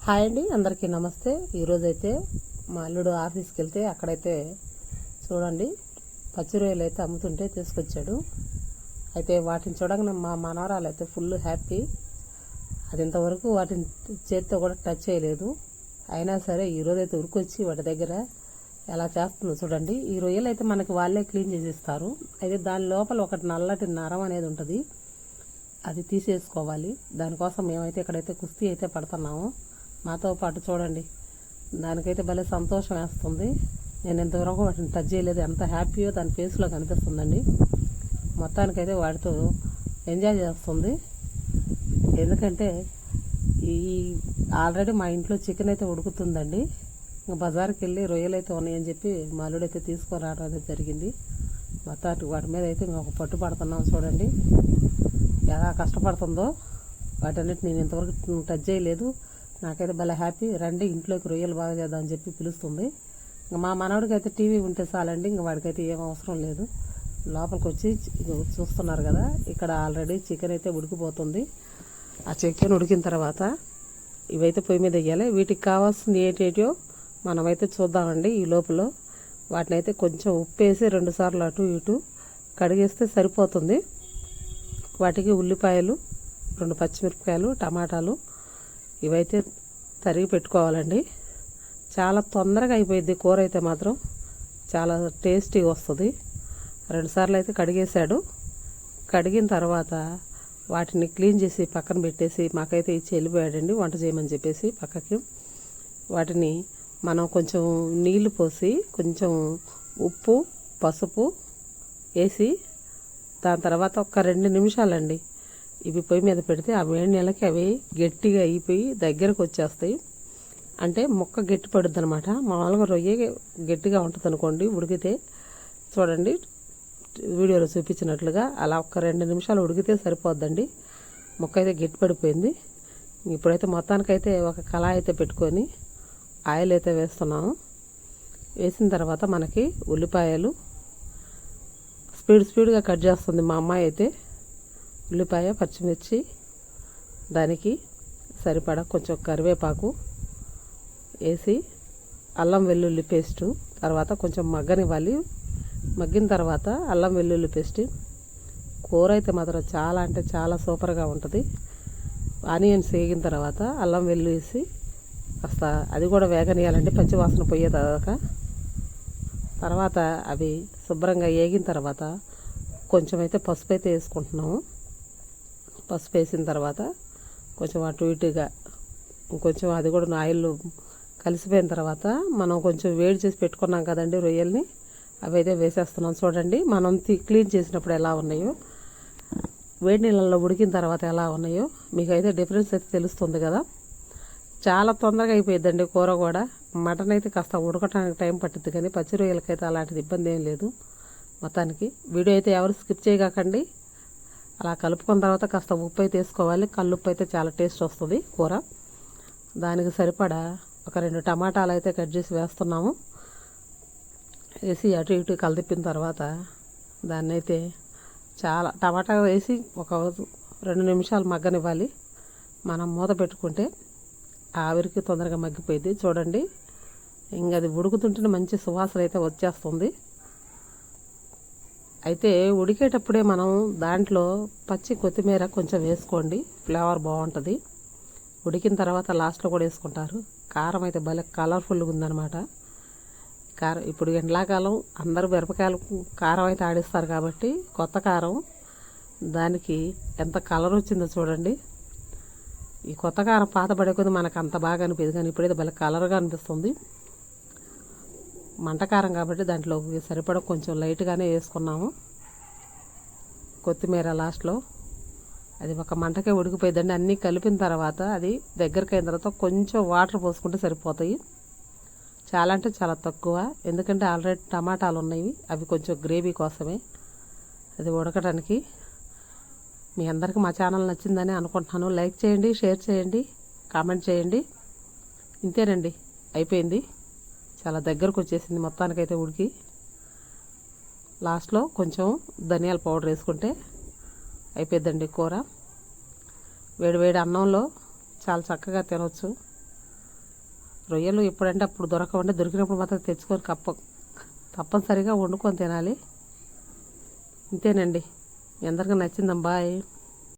Hi అండి, అందరికీ నమస్తే. ఈరోజైతే మా అల్లుడు ఆఫీస్కి వెళ్తే అక్కడైతే చూడండి పచ్చి రొయ్యలు అయితే అమ్ముతుంటే తీసుకొచ్చాడు. అయితే వాటిని చూడగానే మా మనవరాలు అయితే ఫుల్ హ్యాపీ. అది ఇంతవరకు వాటిని చేతితో కూడా టచ్ చేయలేదు. అయినా సరే ఈరోజైతే ఉరికొచ్చి వాటి దగ్గర ఎలా చేస్తుందో చూడండి. ఈ రొయ్యలు అయితే మనకి వాళ్ళే క్లీన్ చేసి ఇస్తారు. అయితే దాని లోపల ఒకటి నల్లటి నరం అనేది ఉంటుంది, అది తీసేసుకోవాలి. దానికోసం మేమైతే ఇక్కడైతే కుస్తీ అయితే పడుతున్నాము. మాతో పాటు చూడండి, దానికైతే భలే సంతోషం వేస్తుంది. నేను ఇంతవరకు వాటిని టచ్ చేయలేదు, ఎంత హ్యాపీయో దాని ఫేస్లో కనిపిస్తుందండి. మొత్తానికైతే వాటితో ఎంజాయ్ చేస్తుంది. ఎందుకంటే ఈ ఆల్రెడీ మా ఇంట్లో చికెన్ అయితే ఉడుకుతుందండి. ఇంకా బజార్కి వెళ్ళి రొయ్యలు అయితే ఉన్నాయని చెప్పి మా అల్లుడు అయితే తీసుకొని రావడం అనేది జరిగింది. మొత్తానికి వాటి మీద అయితే ఇంకొక పట్టు పడుతున్నాం. చూడండి ఎలా కష్టపడుతుందో. వాటన్నిటి నేను ఇంతవరకు టచ్ చేయలేదు. నాకైతే భలే హ్యాపీ. రండి ఇంట్లోకి రొయ్యలు బాగా చేద్దామని చెప్పి పిలుస్తుంది. ఇంకా మా మనవడికి అయితే టీవీ ఉంటే చాలండి, ఇంకా వాడికైతే ఏం అవసరం లేదు. లోపలికి వచ్చి చూస్తున్నారు కదా, ఇక్కడ ఆల్రెడీ చికెన్ అయితే ఉడికిపోతుంది. ఆ చికెన్ ఉడికిన తర్వాత ఇవైతే పొయ్యి మీద వేయాలి. వీటికి కావాల్సింది ఏంటేటో మనమైతే చూద్దామండి. ఈ లోపల వాటిని అయితే కొంచెం ఉప్పు వేసి 2 సార్లు అటు ఇటు కడిగేస్తే సరిపోతుంది. వాటికి ఉల్లిపాయలు, 2 పచ్చిమిరపకాయలు, టమాటాలు ఇవైతే తరిగి పెట్టుకోవాలండి. చాలా తొందరగా అయిపోయింది కూర అయితే మాత్రం చాలా టేస్టీగా వస్తుంది. 2 సార్లు అయితే కడిగేశాడు. కడిగిన తర్వాత వాటిని క్లీన్ చేసి పక్కన పెట్టేసి మాకైతే ఇచ్చి వెళ్ళిపోయాడండి వంట చేయమని చెప్పేసి పక్కకి. వాటిని మనం కొంచెం నీళ్లు పోసి కొంచెం ఉప్పు పసుపు వేసి దాని తర్వాత ఒక 2 నిమిషాలండి ఇవి పొయ్యి మీద పెడితే ఆ వేడి నీళ్ళకి అవి గట్టిగా అయిపోయి దగ్గరకు వచ్చేస్తాయి. అంటే ముక్క గట్టి పడుద్ది అనమాట. మామూలుగా రొయ్య గట్టిగా ఉంటుంది అనుకోండి ఉడికితే. చూడండి వీడియోలో చూపించినట్లుగా అలా ఒక 2 నిమిషాలు ఉడికితే సరిపోద్దండి. ముక్క అయితే గట్టి పడిపోయింది. ఇప్పుడైతే మొత్తానికైతే ఒక కళాయి అయితే పెట్టుకొని ఆయిల్ అయితే వేస్తున్నాము. వేసిన తర్వాత మనకి ఉల్లిపాయలు స్పీడ్గా కట్ చేస్తుంది మా అమ్మాయి అయితే. ఉల్లిపాయ పచ్చిమిర్చి, దానికి సరిపడా కొంచెం కరివేపాకు వేసి అల్లం వెల్లుల్లి పేస్టు తర్వాత కొంచెం మగ్గనివ్వాలి. మగ్గిన తర్వాత అల్లం వెల్లుల్లి పేస్ట్. కూర అయితే మాత్రం చాలా అంటే చాలా సూపర్గా ఉంటుంది. ఆనియన్స్ వేగిన తర్వాత అల్లం వెల్లుల్లి వేసి కాస్త అది కూడా వేగనీయాలండి పచ్చివాసన పోయేదాకా. తర్వాత అవి శుభ్రంగా వేగిన తర్వాత కొంచెం అయితే పసుపు అయితే వేసుకుంటున్నాము. పసుపు వేసిన తర్వాత కొంచెం అటు ఇటుగా ఇంకొంచెం అది కూడా ఆయిల్లో కలిసిపోయిన తర్వాత మనం కొంచెం వేడి చేసి పెట్టుకున్నాం కదండి రొయ్యల్ని, అవి అయితే వేసేస్తున్నాం. చూడండి మనం క్లీన్ చేసినప్పుడు ఎలా ఉన్నాయో, వేడి నీళ్ళల్లో ఉడికిన తర్వాత ఎలా ఉన్నాయో మీకైతే డిఫరెన్స్ అయితే తెలుస్తుంది కదా. చాలా తొందరగా అయిపోయిద్దండి కూర కూడా. మటన్ అయితే కాస్త ఉడకటానికి టైం పట్టిద్ది, కానీ పచ్చి రొయ్యలకైతే అలాంటిది ఇబ్బంది ఏం లేదు. మొత్తానికి వీడియో అయితే ఎవరు స్కిప్ చేయకండి. అలా కలుపుకున్న తర్వాత కాస్త ఉప్పు అయితే వేసుకోవాలి. కల్లుప్పు అయితే చాలా టేస్ట్ వస్తుంది కూర. దానికి సరిపడా ఒక 2 టమాటాలు అయితే కట్ చేసి వేస్తున్నాము. వేసి అటు ఇటు కలిపిన తర్వాత దాన్ని అయితే చాలా టమాటా వేసి ఒక 2 నిమిషాలు మగ్గనివ్వాలి. మనం మూత పెట్టుకుంటే ఆవిరికి తొందరగా మగ్గిపోయింది. చూడండి ఇంకా అది ఉడుకుతుంటేనే మంచి సువాసన అయితే వచ్చేస్తుంది. అయితే ఉడికేటప్పుడే మనం దాంట్లో పచ్చి కొత్తిమీర కొంచెం వేసుకోండి, ఫ్లేవర్ బాగుంటుంది. ఉడికిన తర్వాత లాస్ట్లో కూడా వేసుకుంటారు. కారం అయితే భలే కలర్ఫుల్గా ఉందన్నమాట. కారం ఇప్పుడు ఎండాకాలం అందరూ మిరపకాయలు కారం అయితే ఆడిస్తారు కాబట్టి కొత్త కారం దానికి ఎంత కలర్ వచ్చిందో చూడండి. ఈ కొత్త కారం పాత పడే కొద్ది మనకు అంత బాగా అనిపించదు, కానీ ఇప్పుడైతే భలే కలర్గా అనిపిస్తుంది. మంటకారం కాబట్టి దాంట్లో సరిపడా కొంచెం లైట్గానే వేసుకున్నాము. కొత్తిమీర లాస్ట్లో అది ఒక మంటకే ఉడికిపోయిందండి. అన్నీ కలిపిన తర్వాత అది దగ్గరికి అయిన తర్వాత కొంచెం వాటర్ పోసుకుంటే సరిపోతాయి. చాలా అంటే చాలా తక్కువ, ఎందుకంటే ఆల్రెడీ టమాటాలు ఉన్నాయి, అవి కొంచెం గ్రేవీ కోసమే అది ఉడకడానికి. మీ అందరికీ మా ఛానల్ నచ్చిందని అనుకుంటున్నాను. లైక్ చేయండి, షేర్ చేయండి, కామెంట్ చేయండి. ఇంతేనండి, అయిపోయింది. చాలా దగ్గరకు వచ్చేసింది మొత్తానికైతే ఉడికి. లాస్ట్లో కొంచెం ధనియాల పౌడర్ వేసుకుంటే అయిపోద్దండి కూర. వేడి వేడి అన్నంలో చాలా చక్కగా తినవచ్చు. రొయ్యలు ఎప్పుడంటే అప్పుడు దొరకవంటే దొరికినప్పుడు మాత్రం తెచ్చుకొని తప్పనిసరిగా వండుకొని తినాలి. ఇంతేనండి. మీ అందరికీ నచ్చిందా? బాయ్.